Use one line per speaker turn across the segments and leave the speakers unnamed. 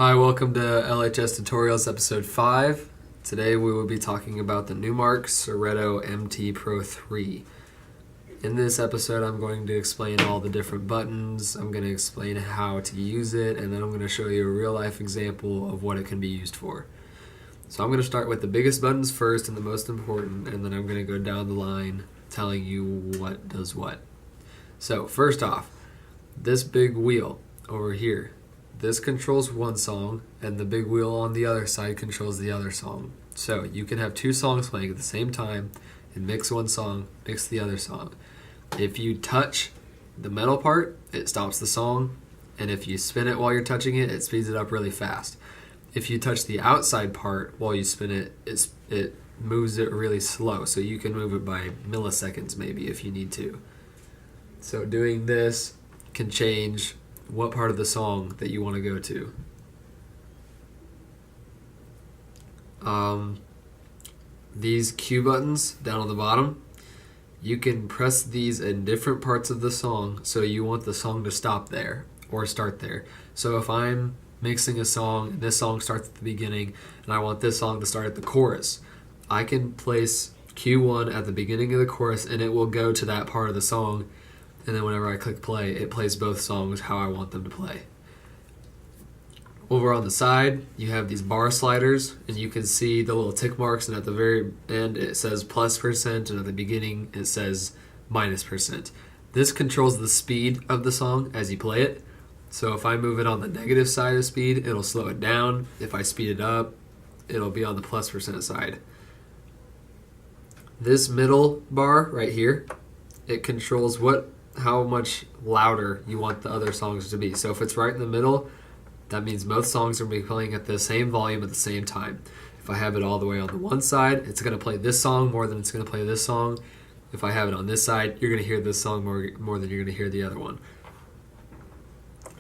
Hi, welcome to LHS Tutorials Episode 5. Today we will be talking about the Newmark Soretto MT Pro 3. In this episode I'm going to explain all the different buttons, I'm going to explain how to use it, and then I'm going to show you a real life example of what it can be used for. So I'm going to start with the biggest buttons first and the most important, and then I'm going to go down the line telling you what does what. So first off, this big wheel over here. This controls one song, and the big wheel on the other side controls the other song. So you can have two songs playing at the same time and mix one song, mix the other song. If you touch the metal part, it stops the song, and if you spin it while you're touching it, it speeds it up really fast. If you touch the outside part while you spin it, it moves it really slow, so you can move it by milliseconds maybe if you need to. So doing this can change what part of the song that you want to go to. These Q buttons down on the bottom, you can press these in different parts of the song, so you want the song to stop there or start there. So if I'm mixing a song and this song starts at the beginning and I want this song to start at the chorus, I can place Q1 at the beginning of the chorus and it will go to that part of the song. And then whenever I click play, it plays both songs how I want them to play. Over on the side, you have these bar sliders, and you can see the little tick marks, and at the very end it says +%, and at the beginning it says -%. This controls the speed of the song as you play it. So if I move it on the negative side of speed, it'll slow it down. If I speed it up, it'll be on the +% side. This middle bar right here, it controls how much louder you want the other songs to be. So if it's right in the middle, that means both songs are going to be playing at the same volume at the same time. If I have it all the way on the one side, it's going to play this song more than it's going to play this song. If I have it on this side, you're going to hear this song more than you're going to hear the other one.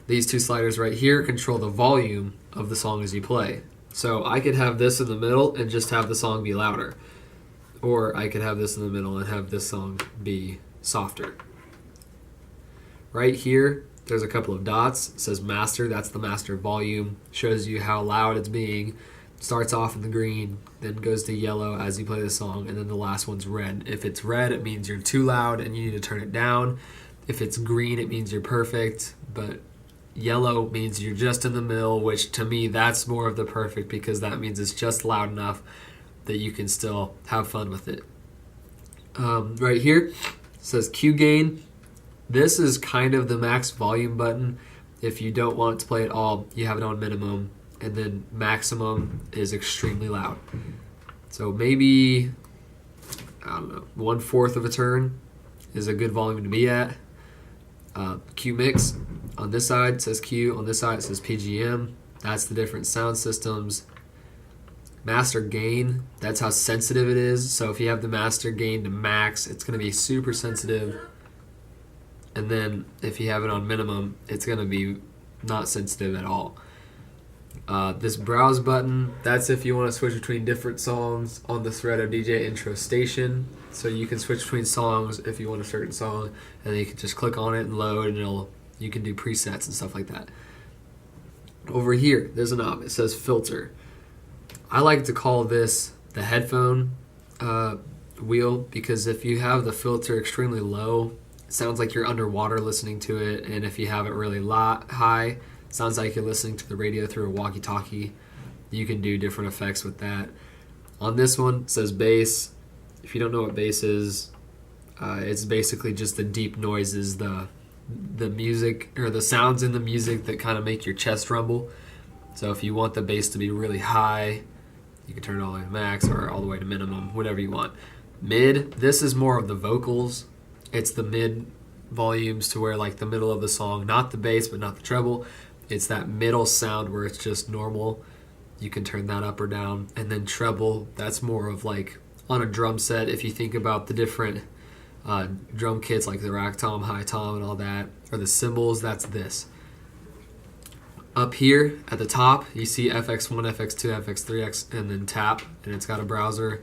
These two sliders right here control the volume of the song as you play. So I could have this in the middle and just have the song be louder. Or I could have this in the middle and have this song be softer. Right here, there's a couple of dots. It says master, that's the master volume. Shows you how loud it's being. Starts off in the green, then goes to yellow as you play the song, and then the last one's red. If it's red, it means you're too loud and you need to turn it down. If it's green, it means you're perfect, but yellow means you're just in the middle, which to me, that's more of the perfect, because that means it's just loud enough that you can still have fun with it. Right here, it says Q gain. This is kind of the max volume button. If you don't want to play it all, you have it on minimum, and then maximum is extremely loud. So maybe, I don't know, 1/4 of a turn is a good volume to be at. Q mix, on this side it says Q, on this side it says PGM. That's the different sound systems. Master gain, that's how sensitive it is. So if you have the master gain to max, it's going to be super sensitive. And then if you have it on minimum, it's going to be not sensitive at all. This browse button, that's if you want to switch between different songs on the Soretto DJ intro station. So you can switch between songs if you want a certain song, and then you can just click on it and load, and you can do presets and stuff like that. Over here, there's a knob. It says filter. I like to call this the headphone wheel, because if you have the filter extremely low, it sounds like you're underwater listening to it, and if you have it really high, it sounds like you're listening to the radio through a walkie-talkie. You can do different effects with that. On this one, it says bass. If you don't know what bass is, it's basically just the deep noises, the music, or the sounds in the music that kind of make your chest rumble. So if you want the bass to be really high, you can turn it all the way to max or all the way to minimum, whatever you want. Mid, this is more of the vocals. It's the mid volumes to where like the middle of the song, not the bass but not the treble. It's that middle sound where it's just normal. You can turn that up or down. And then treble, that's more of like on a drum set. If you think about the different drum kits like the rack tom, high tom and all that, or the cymbals, that's this. Up here at the top, you see FX1, FX2, FX3, and then tap, and it's got a browser.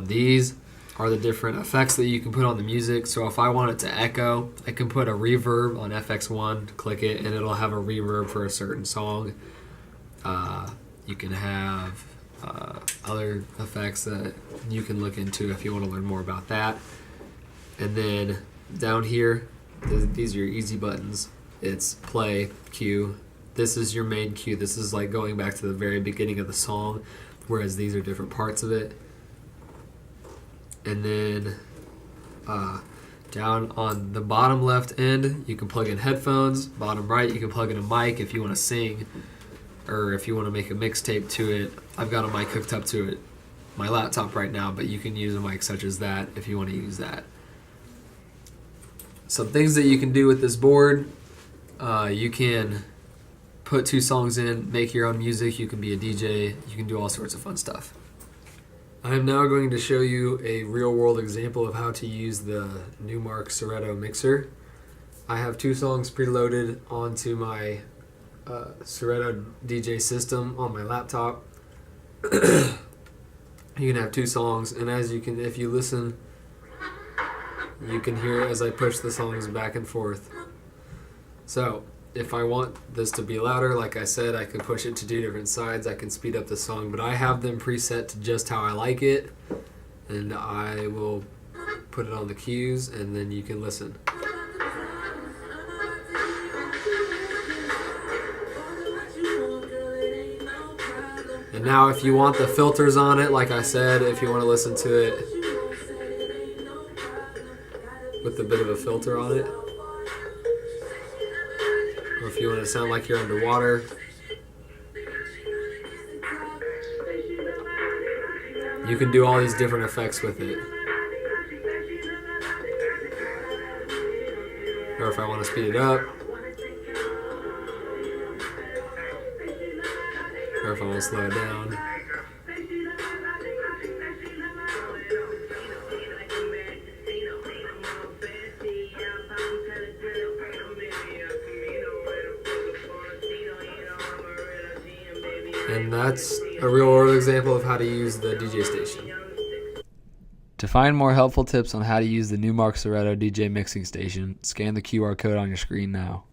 These are the different effects that you can put on the music. So if I want it to echo, I can put a reverb on FX1, click it, and it'll have a reverb for a certain song. You can have other effects that you can look into if you want to learn more about that. And then down here, these are your easy buttons. It's play, cue. This is your main cue. This is like going back to the very beginning of the song, whereas these are different parts of it. And then down on the bottom left end, you can plug in headphones. Bottom right, you can plug in a mic if you want to sing, or if you want to make a mixtape to it. I've got a mic hooked up to it, my laptop right now, but you can use a mic such as that if you want to use that. Some things that you can do with this board, you can put 2 songs in, make your own music, you can be a DJ, you can do all sorts of fun stuff. I am now going to show you a real-world example of how to use the Newmark Soretto mixer. I have 2 songs preloaded onto my Soretto DJ system on my laptop. You can have 2 songs, and if you listen, you can hear as I push the songs back and forth. So, if I want this to be louder, like I said, I can push it to 2 different sides. I can speed up the song, but I have them preset to just how I like it, and I will put it on the cues, and then you can listen. And now if you want the filters on it, like I said, if you want to listen to it with a bit of a filter on it, or if you want to sound like you're underwater, you can do all these different effects with it. Or if I want to speed it up, or if I want to slow it down. And that's a real world example of how to use the DJ station. To find more helpful tips on how to use the Newmark Soretto DJ mixing station, scan the QR code on your screen now.